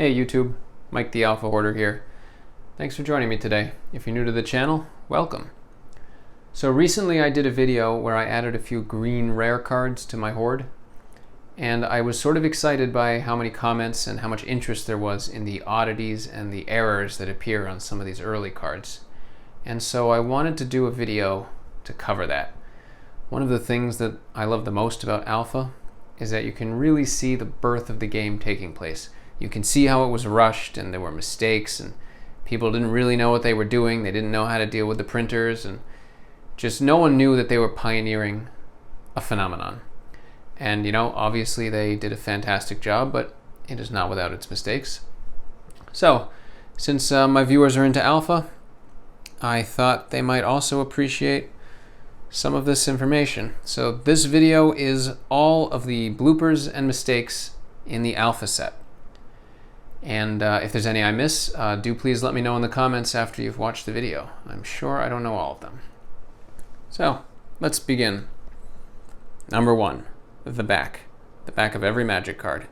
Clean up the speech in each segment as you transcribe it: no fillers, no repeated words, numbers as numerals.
Hey YouTube, Mike the Alpha Hoarder here. Thanks for joining me today. If you're new to the channel, welcome. So recently I did a video where I added a few green rare cards to my hoard, and I was sort of excited by how many comments and how much interest there was in the oddities and the errors that appear on some of these early cards. And so I wanted to do a video to cover that. One of the things that I love the most about Alpha is that you can really see the birth of the game taking place. You can see how it was rushed and there were mistakes and people didn't really know what they were doing. They didn't know how to deal with the printers, and just no one knew that they were pioneering a phenomenon. And you know, obviously they did a fantastic job, but it is not without its mistakes. So since my viewers are into Alpha, I thought they might also appreciate some of this information. So this video is all of the bloopers and mistakes in the Alpha set. And if there's any I miss, do please let me know in the comments after you've watched the video. I'm sure I don't know all of them. So let's begin. Number one, the back of every magic card.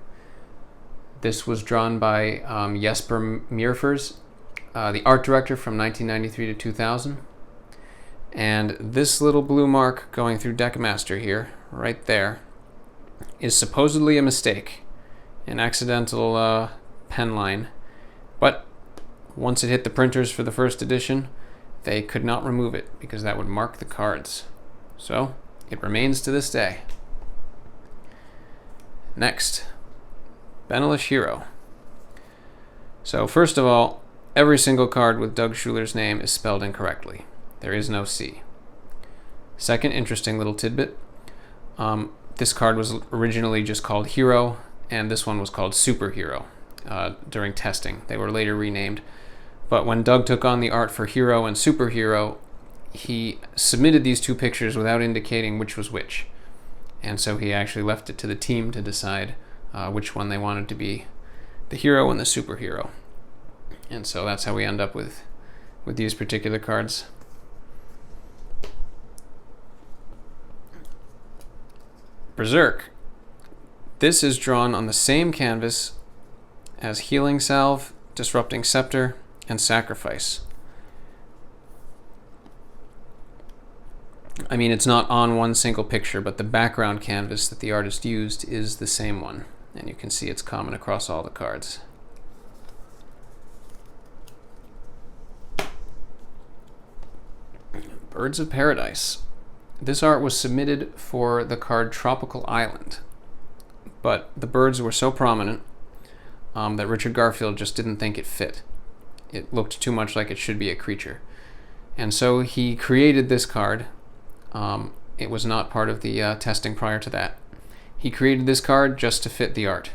This was drawn by Jesper Mierfers, the art director from 1993 to 2000. And this little blue mark going through Deckmaster here, right there, is supposedly a mistake, an accidental pen line, but once it hit the printers for the first edition, they could not remove it because that would mark the cards. So it remains to this day. Next, Benalish Hero. So first of all, every single card with Doug Shuler's name is spelled incorrectly. There is no C. Second interesting little tidbit, this card was originally just called Hero, and this one was called Superhero. During testing. They were later renamed. But when Doug took on the art for Hero and Superhero, he submitted these two pictures without indicating which was which. And so he actually left it to the team to decide which one they wanted to be the hero and the superhero. And so that's how we end up with these particular cards. Berserk. This is drawn on the same canvas as Healing Salve, Disrupting Scepter, and Sacrifice. I mean, it's not on one single picture, but the background canvas that the artist used is the same one, and you can see it's common across all the cards. Birds of Paradise. This art was submitted for the card Tropical Island, but the birds were so prominent that Richard Garfield just didn't think it fit. It looked too much like it should be a creature. And so he created this card. It was not part of the testing prior to that. He created this card just to fit the art,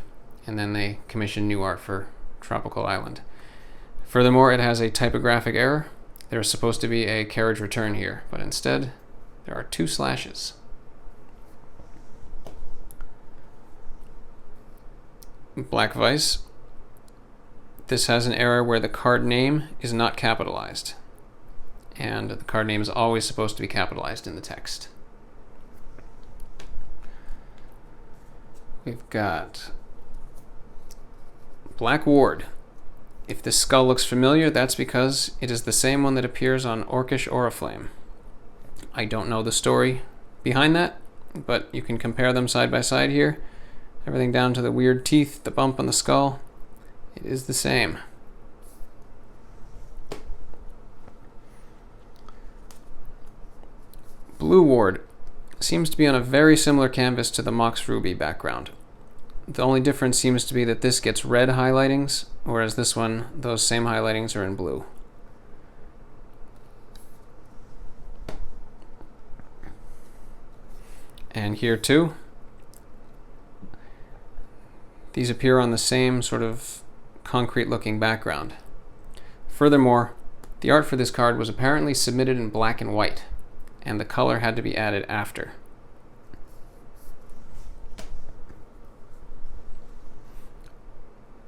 and then they commissioned new art for Tropical Island. Furthermore, it has a typographic error. There's supposed to be a carriage return here, but instead there are 2 slashes. Black Vice. This has an error where the card name is not capitalized, and the card name is always supposed to be capitalized in the text. We've got Black Ward. If this skull looks familiar, that's because it is the same one that appears on Orcish Oriflame. I don't know the story behind that, but you can compare them side by side here. Everything down to the weird teeth, the bump on the skull. It is the same. Blue Ward seems to be on a very similar canvas to the Mox Ruby background. The only difference seems to be that this gets red highlightings, whereas this one, those same highlightings are in blue. And here too, these appear on the same sort of concrete looking background. Furthermore, the art for this card was apparently submitted in black and white, and the color had to be added after.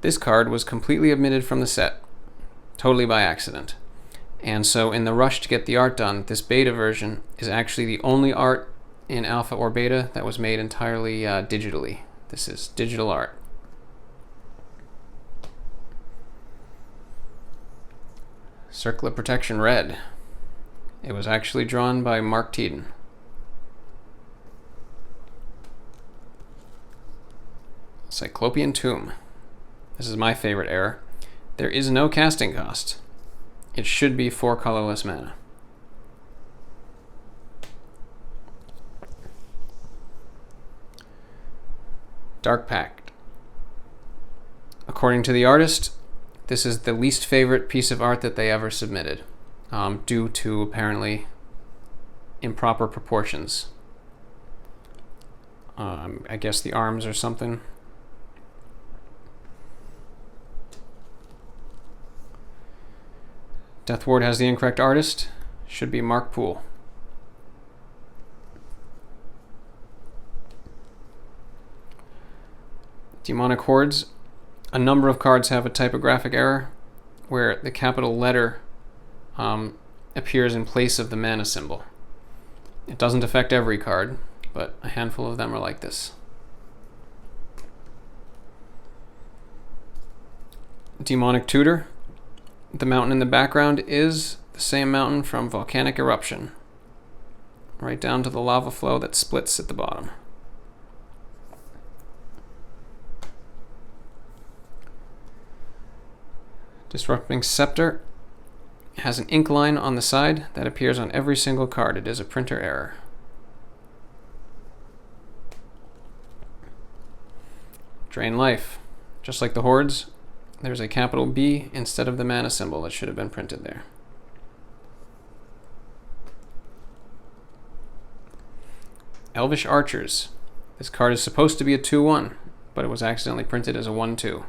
This card was completely omitted from the set, totally by accident. And so in the rush to get the art done, this beta version is actually the only art in Alpha or Beta that was made entirely digitally. This is digital art. Circlet Protection Red. It was actually drawn by Mark Teeden. Cyclopean Tomb. This is my favorite error. There is no casting cost. It should be 4 colorless mana. Dark Pact. According to the artist, this is the least favorite piece of art that they ever submitted, due to apparently improper proportions. I guess the arms or something. Death Ward has the incorrect artist. Should be Mark Poole. Demonic Hordes. A number of cards have a typographic error where the capital letter appears in place of the mana symbol. It doesn't affect every card, but a handful of them are like this. Demonic Tutor. The mountain in the background is the same mountain from Volcanic Eruption, right down to the lava flow that splits at the bottom. Disrupting Scepter has an ink line on the side that appears on every single card. It is a printer error. Drain Life. Just like the Hordes, there's a capital B instead of the mana symbol that should have been printed there. Elvish Archers. This card is supposed to be a 2/1, but it was accidentally printed as a 1/2.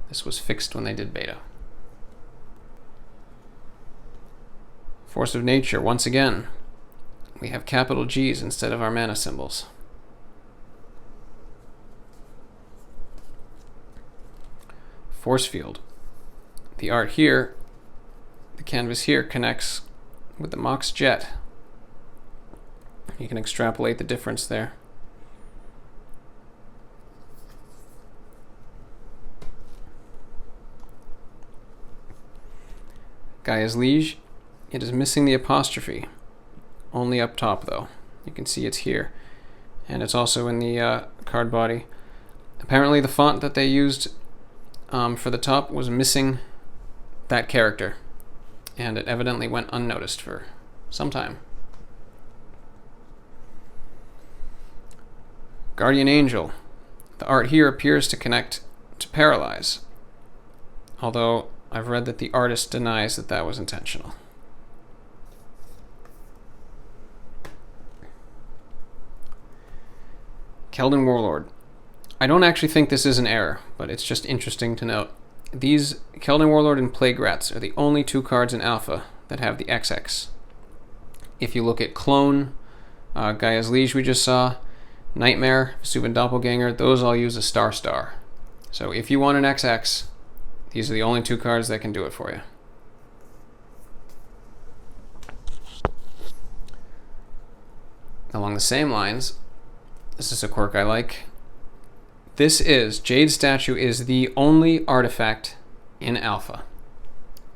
This was fixed when they did beta. Force of Nature, once again, we have capital G's instead of our mana symbols. Force Field. The art here, the canvas here, connects with the Mox Jet. You can extrapolate the difference there. Gaia's Liege. It is missing the apostrophe. Only up top, though. You can see it's here. And it's also in the card body. Apparently the font that they used for the top was missing that character. And it evidently went unnoticed for some time. Guardian Angel. The art here appears to connect to Paralyze. Although I've read that the artist denies that that was intentional. Keldon Warlord. I don't actually think this is an error, but it's just interesting to note. These Keldon Warlord and Plague Rats are the only 2 cards in Alpha that have the XX. If you look at Clone, Gaia's Liege we just saw, Nightmare, Vesuvian Doppelganger, those all use a star. So if you want an XX, these are the only 2 cards that can do it for you. Along the same lines, this is a quirk I like. This is, Jade Statue is the only artifact in Alpha.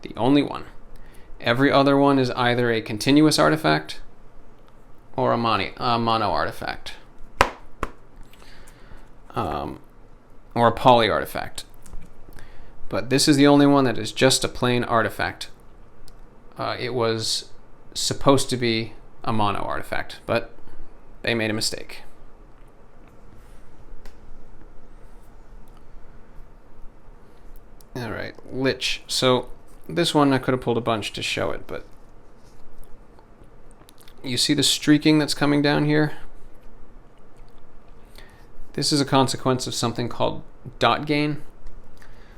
The only one. Every other one is either a continuous artifact or a mono artifact. Or a poly artifact. But this is the only one that is just a plain artifact. It was supposed to be a mono artifact, but they made a mistake. Alright, Lich. So this one I could have pulled a bunch to show it, but you see the streaking that's coming down here? This is a consequence of something called dot gain.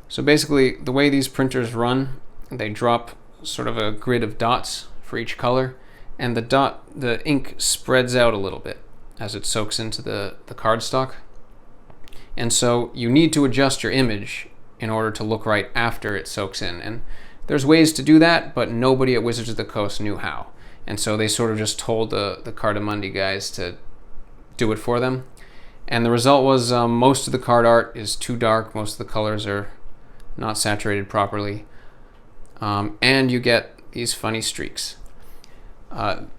So basically, the way these printers run, they drop sort of a grid of dots for each color, and the ink spreads out a little bit as it soaks into the cardstock. And so you need to adjust your image in order to look right after it soaks in. And there's ways to do that, but nobody at Wizards of the Coast knew how. And so they sort of just told the Cardamundi guys to do it for them. And the result was most of the card art is too dark, most of the colors are not saturated properly. and you get these funny streaks.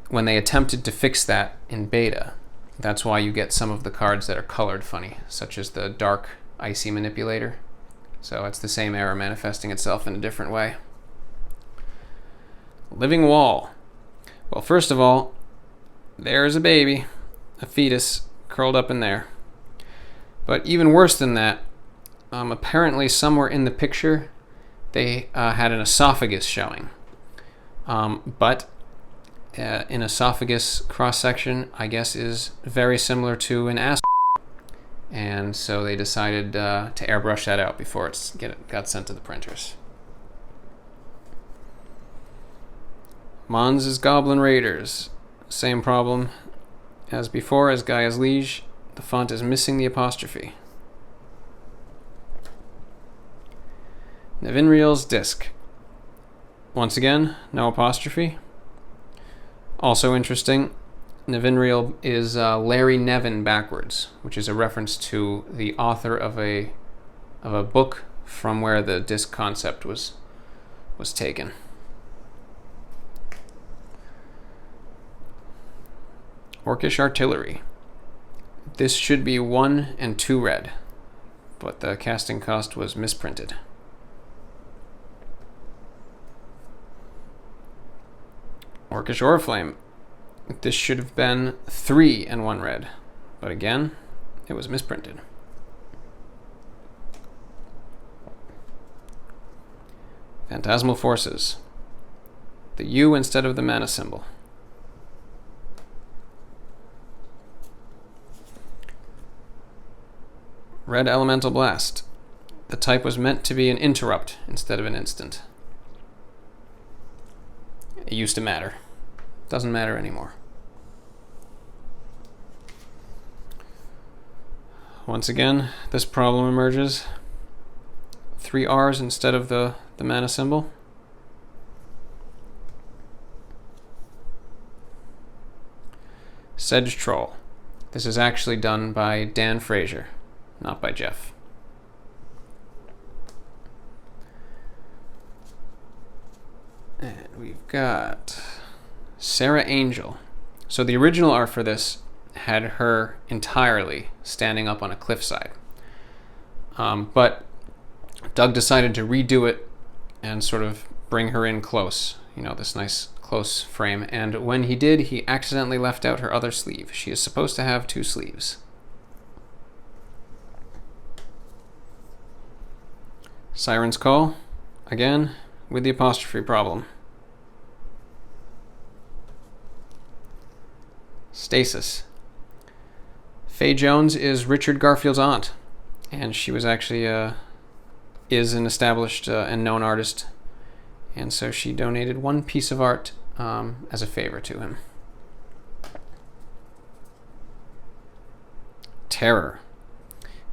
When they attempted to fix that in beta, that's why you get some of the cards that are colored funny, such as the dark icy manipulator. So it's the same error manifesting itself in a different way. Living wall. Well, first of all, there's a baby, a fetus, curled up in there. But even worse than that, apparently somewhere in the picture, they had an esophagus showing. But an esophagus cross-section, I guess, is very similar to an ass. And so they decided to airbrush that out before it got sent to the printers. Mons' Goblin Raiders. Same problem as before, as Gaia's Liege. The font is missing the apostrophe. Nevinriel's Disc. Once again, no apostrophe. Also interesting, Nevinriel is Larry Nevin backwards, which is a reference to the author of a book from where the disc concept was taken. Orcish Artillery. This should be 1 and 2 red, but the casting cost was misprinted. Orcish Oriflame. This should have been 3 and 1 red, but again, it was misprinted. Phantasmal Forces. The U instead of the mana symbol. Red Elemental Blast. The type was meant to be an interrupt instead of an instant. It used to matter. Doesn't matter anymore. Once again, this problem emerges. 3 R's instead of the mana symbol. Sedge Troll. This is actually done by Dan Fraser, not by Jeff. And we've got Serra Angel. So the original art for this had her entirely standing up on a cliffside. But Doug decided to redo it and sort of bring her in close, you know, this nice close frame. And when he did, he accidentally left out her other sleeve. She is supposed to have 2 sleeves. Siren's Call, again, with the apostrophe problem. Stasis. Faye Jones is Richard Garfield's aunt, and she was actually is an established and known artist, and so she donated 1 piece of art as a favor to him. Terror.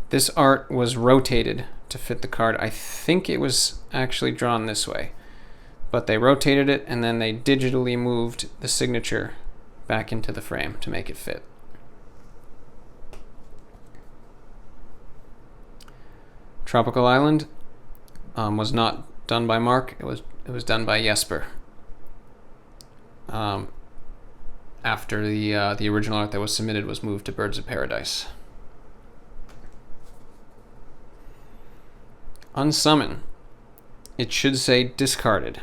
This art was rotated to fit the card. I think it was actually drawn this way, but they rotated it and then they digitally moved the signature back into the frame to make it fit. Tropical Island was not done by Mark. It was done by Jesper. After the original art that was submitted was moved to Birds of Paradise. Unsummon. It should say discarded,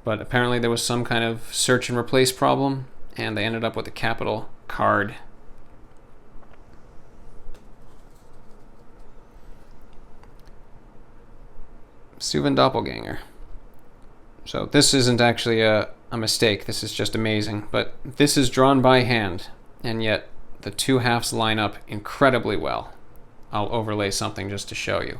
but apparently there was some kind of search and replace problem, and they ended up with a capital card. Suvan Doppelganger. So this isn't actually a mistake, this is just amazing, but this is drawn by hand, and yet the 2 halves line up incredibly well. I'll overlay something just to show you.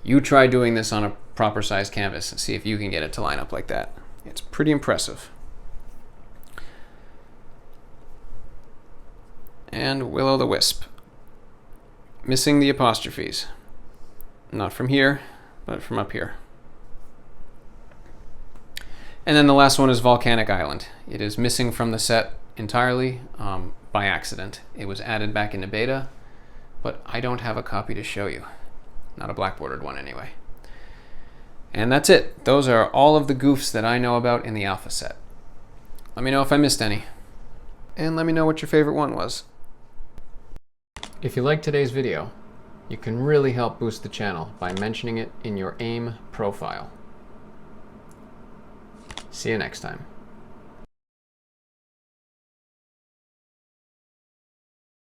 You try doing this on a proper size canvas and see if you can get it to line up like that. It's pretty impressive. And Will-o'-the-Wisp. Missing the apostrophes. Not from here, but from up here. And then the last one is Volcanic Island. It is missing from the set entirely by accident. It was added back into beta, but I don't have a copy to show you. Not a black bordered one anyway. And that's it. Those are all of the goofs that I know about in the Alpha set. Let me know if I missed any. And let me know what your favorite one was. If you liked today's video, you can really help boost the channel by mentioning it in your AIM profile. See you next time.